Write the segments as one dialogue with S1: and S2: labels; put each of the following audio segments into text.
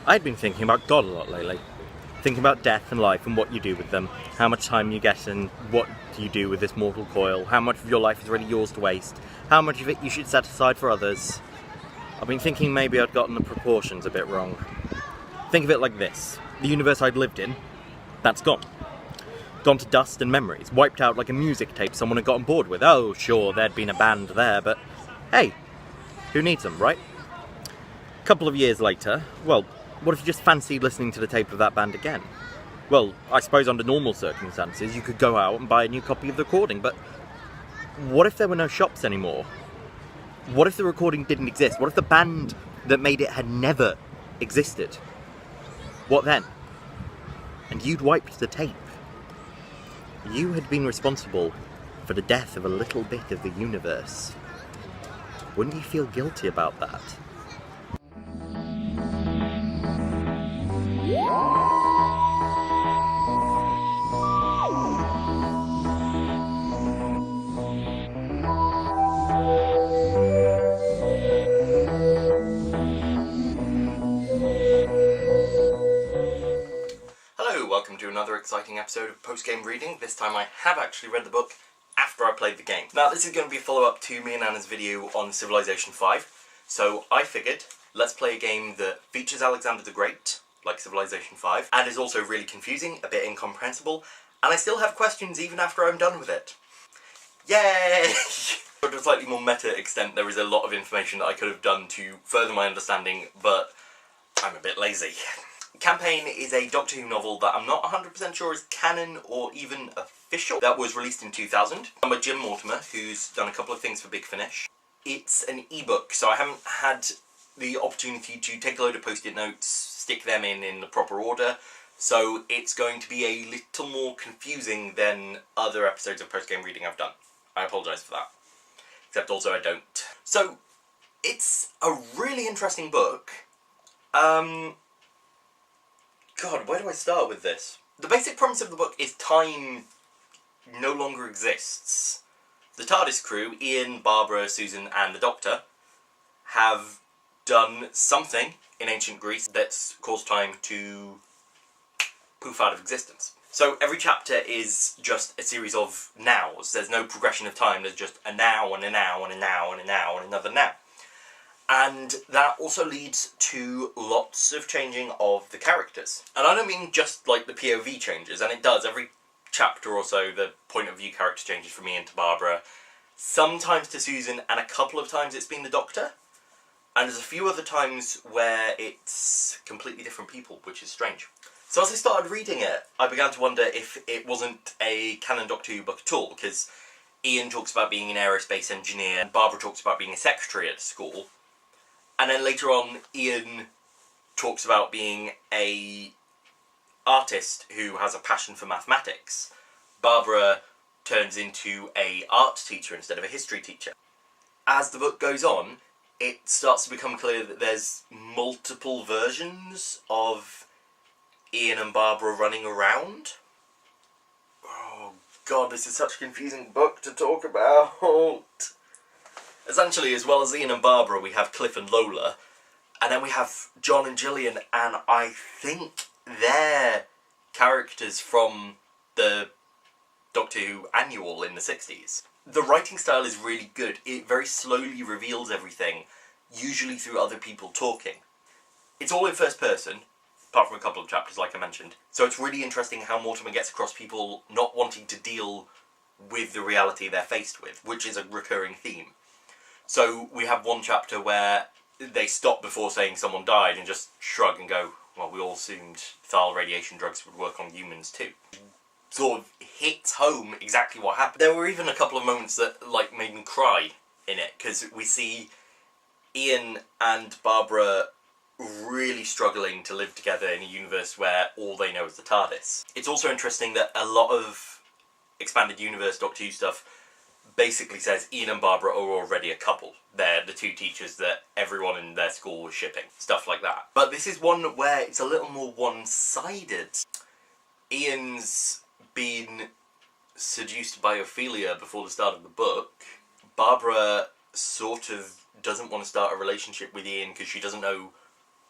S1: I'd been thinking about God a lot lately. Thinking about death and life and what you do with them. How much time you get and what you do with this mortal coil. How much of your life is really yours to waste. How much of it you should set aside for others. I've been thinking maybe I'd gotten the proportions a bit wrong. Think of it like this. The universe I'd lived in, that's gone. Gone to dust and memories. Wiped out like a music tape someone had gotten bored with. Oh, sure, there'd been a band there, but hey, who needs them, right? A couple of years later, well, what if you just fancied listening to the tape of that band again? Well, I suppose under normal circumstances you could go out and buy a new copy of the recording, but what if there were no shops anymore? What if the recording didn't exist? What if the band that made it had never existed? What then? And you'd wiped the tape. You had been responsible for the death of a little bit of the universe. Wouldn't you feel guilty about that? Hello, welcome to another exciting episode of Post-Game Reading. This time I have actually read the book after I played the game. Now this is going to be a follow-up to me and Anna's video on Civilization 5, so I figured let's play a game that features Alexander the Great, like Civilization 5, and is also really confusing, a bit incomprehensible, and I still have questions even after I'm done with it. Yay! To a slightly more meta extent, there is a lot of information that I could have done to further my understanding, but I'm a bit lazy. Campaign is a Doctor Who novel that I'm not 100% sure is canon or even official. That was released in 2000. I'm by Jim Mortimore, who's done a couple of things for Big Finish. It's an ebook, so I haven't had the opportunity to take a load of post-it notes, stick them in the proper order, so it's going to be a little more confusing than other episodes of post-game reading I've done. I apologise for that. Except also I don't. So, it's a really interesting book. God, where do I start with this? The basic premise of the book is time no longer exists. The TARDIS crew, Ian, Barbara, Susan and the Doctor, have done something in ancient Greece that's caused time to poof out of existence. So every chapter is just a series of nows. There's no progression of time, there's just a now and a now and a now and a now and another now. And that also leads to lots of changing of the characters. And I don't mean just like the POV changes, and it does. Every chapter or so, the point of view character changes from Ian to Barbara. Sometimes to Susan, and a couple of times it's been the Doctor. And there's a few other times where it's completely different people, which is strange. So as I started reading it, I began to wonder if it wasn't a canon Doctor Who book at all, because Ian talks about being an aerospace engineer, and Barbara talks about being a secretary at school. And then later on, Ian talks about being a artist who has a passion for mathematics. Barbara turns into a art teacher instead of a history teacher. As the book goes on, it starts to become clear that there's multiple versions of Ian and Barbara running around. Oh god, this is such a confusing book to talk about. Essentially, as well as Ian and Barbara, we have Cliff and Lola, and then we have John and Gillian, and I think they're characters from the Doctor Who annual in the 60s. The writing style is really good. It very slowly reveals everything, usually through other people talking. It's all in first person, apart from a couple of chapters like I mentioned, so it's really interesting how Mortimer gets across people not wanting to deal with the reality they're faced with, which is a recurring theme. So we have one chapter where they stop before saying someone died and just shrug and go, well, we all assumed thal radiation drugs would work on humans too. Sort of hits home exactly what happened. There were even a couple of moments that like made me cry in it, because we see Ian and Barbara really struggling to live together in a universe where all they know is the TARDIS. It's also interesting that a lot of expanded universe Doctor Who stuff basically says Ian and Barbara are already a couple. They're the two teachers that everyone in their school was shipping. Stuff like that. But this is one where it's a little more one-sided. Ian's been seduced by Ophelia before the start of the book. Barbara sort of doesn't want to start a relationship with Ian because she doesn't know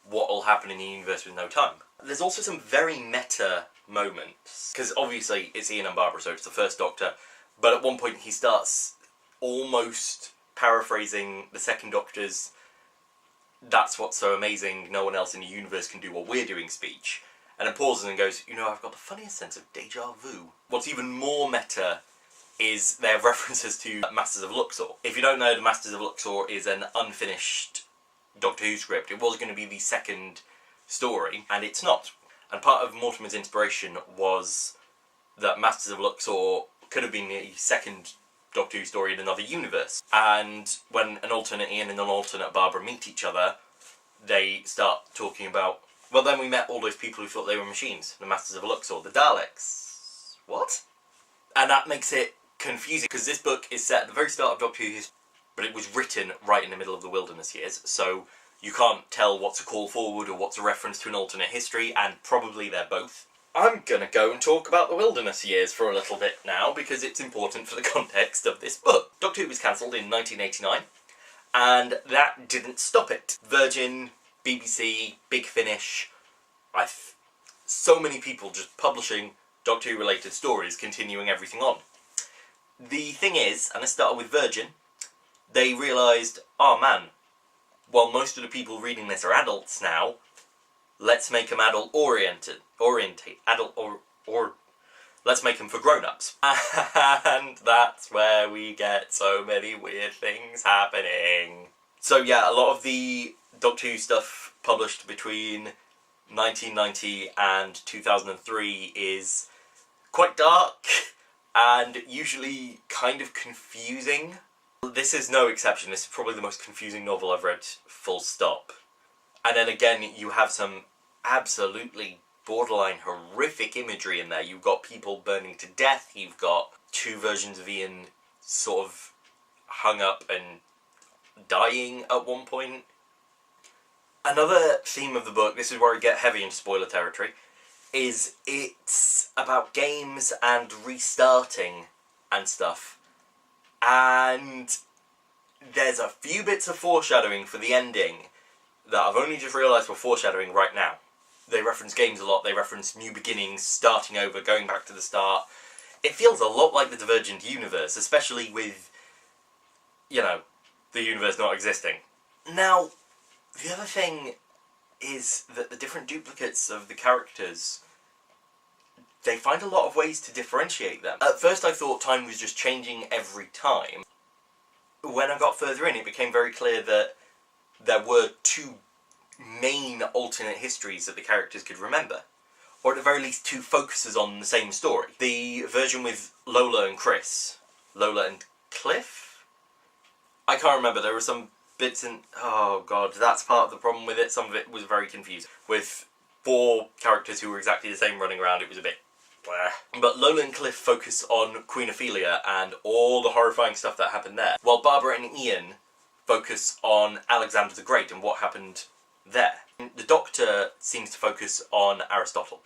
S1: what will happen in the universe with no time. There's also some very meta moments, because obviously it's Ian and Barbara, so it's the first Doctor, but at one point he starts almost paraphrasing the second Doctor's "that's what's so amazing, no one else in the universe can do what we're doing" speech, and then pauses and goes, "You know, I've got the funniest sense of deja vu." What's even more meta is their references to Masters of Luxor. If you don't know, the Masters of Luxor is an unfinished Doctor Who script. It was going to be the second story, and it's not. And part of Mortimer's inspiration was that Masters of Luxor could have been the second Doctor Who story in another universe. And when an alternate Ian and an alternate Barbara meet each other, they start talking about, well, then we met all those people who thought they were machines, the Masters of Luxor, the Daleks. What? And that makes it confusing, because this book is set at the very start of Doctor Who history, but it was written right in the middle of the Wilderness Years, so you can't tell what's a call forward or what's a reference to an alternate history, and probably they're both. I'm gonna go and talk about the Wilderness Years for a little bit now, because it's important for the context of this book. Doctor Who was cancelled in 1989, and that didn't stop it. Virgin, BBC, Big Finish, so many people just publishing Doctor Who related stories, continuing everything on. The thing is, and I started with Virgin, they realised, oh man, well, most of the people reading this are adults now, let's make them let's make them for grown-ups. And that's where we get so many weird things happening. So yeah, a lot of the Doctor Who stuff published between 1990 and 2003 is quite dark, and usually kind of confusing. This is no exception. This is probably the most confusing novel I've read, full stop. And then again, you have some absolutely borderline horrific imagery in there. You've got people burning to death, you've got two versions of Ian sort of hung up and dying at one point. Another theme of the book, this is where I get heavy into spoiler territory, is it's about games and restarting and stuff. And there's a few bits of foreshadowing for the ending that I've only just realised were foreshadowing right now. They reference games a lot, they reference new beginnings, starting over, going back to the start. It feels a lot like the Divergent universe, especially with, you know, the universe not existing. Now, the other thing is that the different duplicates of the characters, they find a lot of ways to differentiate them. At first I thought time was just changing every time. When I got further in, it became very clear that there were two main alternate histories that the characters could remember. Or at the very least, two focuses on the same story. The version with Lola and Chris. Lola and Cliff? I can't remember, there were some bits in... oh god, that's part of the problem with it. Some of it was very confusing. With four characters who were exactly the same running around, it was a bit... bleh. But Lola and Cliff focus on Queen Ophelia and all the horrifying stuff that happened there, while Barbara and Ian focus on Alexander the Great and what happened there. The Doctor seems to focus on Aristotle,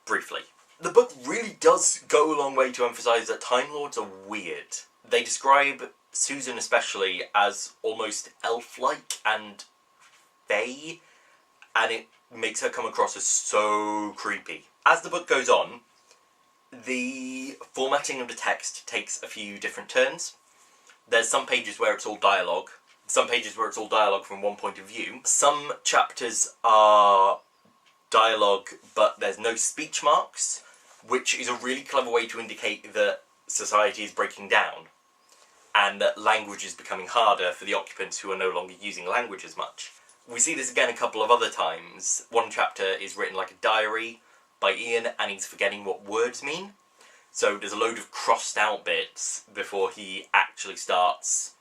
S1: briefly. The book really does go a long way to emphasise that Time Lords are weird. They describe Susan especially as almost elf-like and fey, and it makes her come across as so creepy. As the book goes on, the formatting of the text takes a few different turns. There's some pages where it's all dialogue, some pages where it's all dialogue from one point of view. Some chapters are dialogue, but there's no speech marks, which is a really clever way to indicate that society is breaking down, and that language is becoming harder for the occupants who are no longer using language as much. We see this again a couple of other times. One chapter is written like a diary by Ian, and he's forgetting what words mean. So there's a load of crossed out bits before he actually starts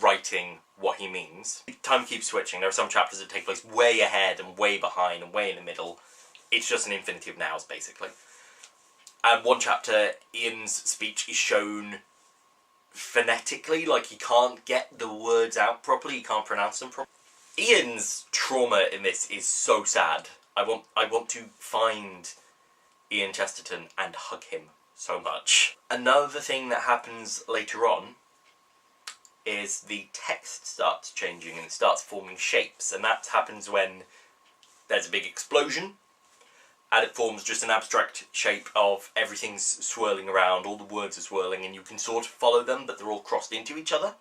S1: writing what he means. Time keeps switching. There are some chapters that take place way ahead and way behind and way in the middle. It's just an infinity of nows, basically. And one chapter, Ian's speech is shown phonetically, like he can't get the words out properly, he can't pronounce them properly. Ian's trauma in this is so sad. I want to find Ian Chesterton and hug him so much. Another thing that happens later on is the text starts changing and it starts forming shapes, and that happens when there's a big explosion, and it forms just an abstract shape of everything's swirling around, all the words are swirling, and you can sort of follow them, but they're all crossed into each other.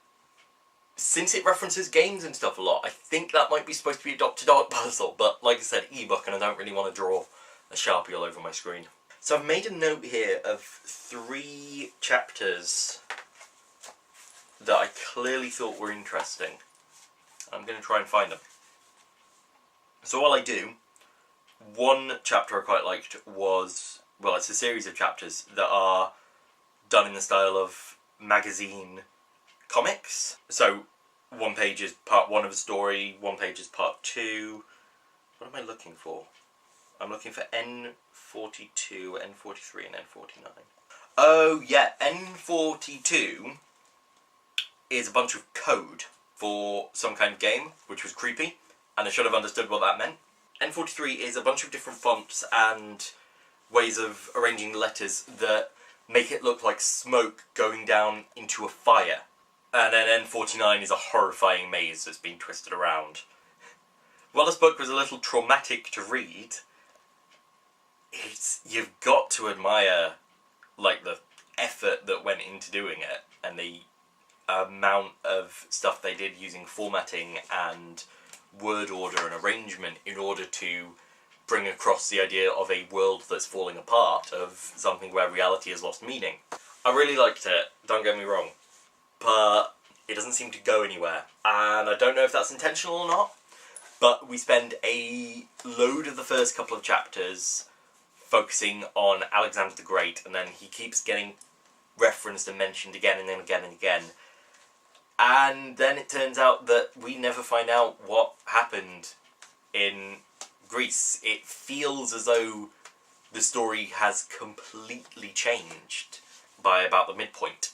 S1: Since it references games and stuff a lot, I think that might be supposed to be a dot-to-dot puzzle, but like I said, ebook, and I don't really want to draw a Sharpie all over my screen. So I've made a note here of 3 chapters that I clearly thought were interesting. I'm going to try and find them. So while I do, one chapter I quite liked was, well, it's a series of chapters that are done in the style of magazine comics. So one page is part 1 of a story, one page is part 2. What am I looking for? I'm looking for N42, N43 and N49. Oh yeah, N42 is a bunch of code for some kind of game, which was creepy, and I should have understood what that meant. N43 is a bunch of different fonts and ways of arranging letters that make it look like smoke going down into a fire. And then N49 is a horrifying maze that's been twisted around. While this book was a little traumatic to read, you've got to admire, like, the effort that went into doing it, and the amount of stuff they did using formatting and word order and arrangement in order to bring across the idea of a world that's falling apart, of something where reality has lost meaning. I really liked it, don't get me wrong, but it doesn't seem to go anywhere, and I don't know if that's intentional or not, but we spend a load of the first couple of chapters focusing on Alexander the Great, and then he keeps getting referenced and mentioned again and then again and again. And then it turns out that we never find out what happened in Greece. It feels as though the story has completely changed by about the midpoint.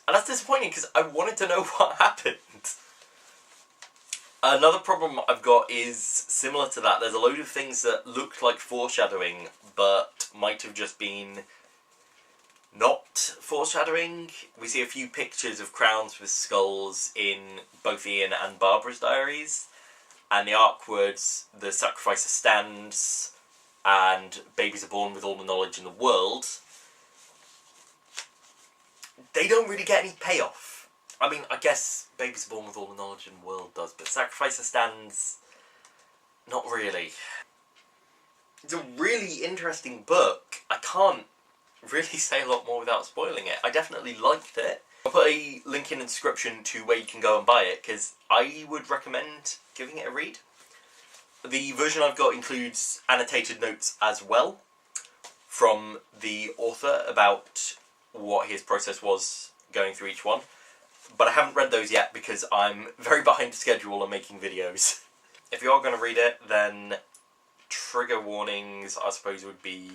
S1: And that's disappointing because I wanted to know what happened. Another problem I've got is similar to that. There's a load of things that looked like foreshadowing, but might have just been not foreshadowing. We see a few pictures of crowns with skulls in both Ian and Barbara's diaries, and the arc words, the sacrificer stands, and babies are born with all the knowledge in the world. They don't really get any payoff. I mean, I guess babies are born with all the knowledge in the world does, but sacrificer stands, not really. It's a really interesting book. I can't really say a lot more without spoiling it. I definitely liked it. I'll put a link in the description to where you can go and buy it, because I would recommend giving it a read. The version I've got includes annotated notes as well from the author about what his process was going through each one, but I haven't read those yet because I'm very behind schedule on making videos. If you are going to read it, then trigger warnings, I suppose, would be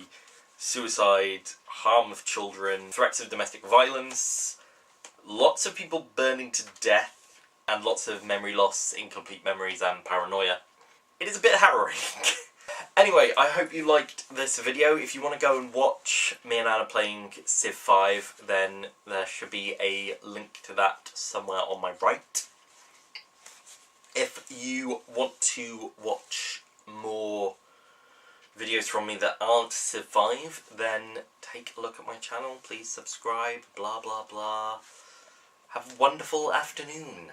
S1: suicide, harm of children, threats of domestic violence, lots of people burning to death, and lots of memory loss, incomplete memories, and paranoia. It is a bit harrowing. Anyway, I hope you liked this video. If you want to go and watch me and Anna playing Civ 5, then there should be a link to that somewhere on my right. If you want to watch more videos from me that aren't Civ 5, then take a look at my channel, please subscribe, blah blah blah. Have a wonderful afternoon.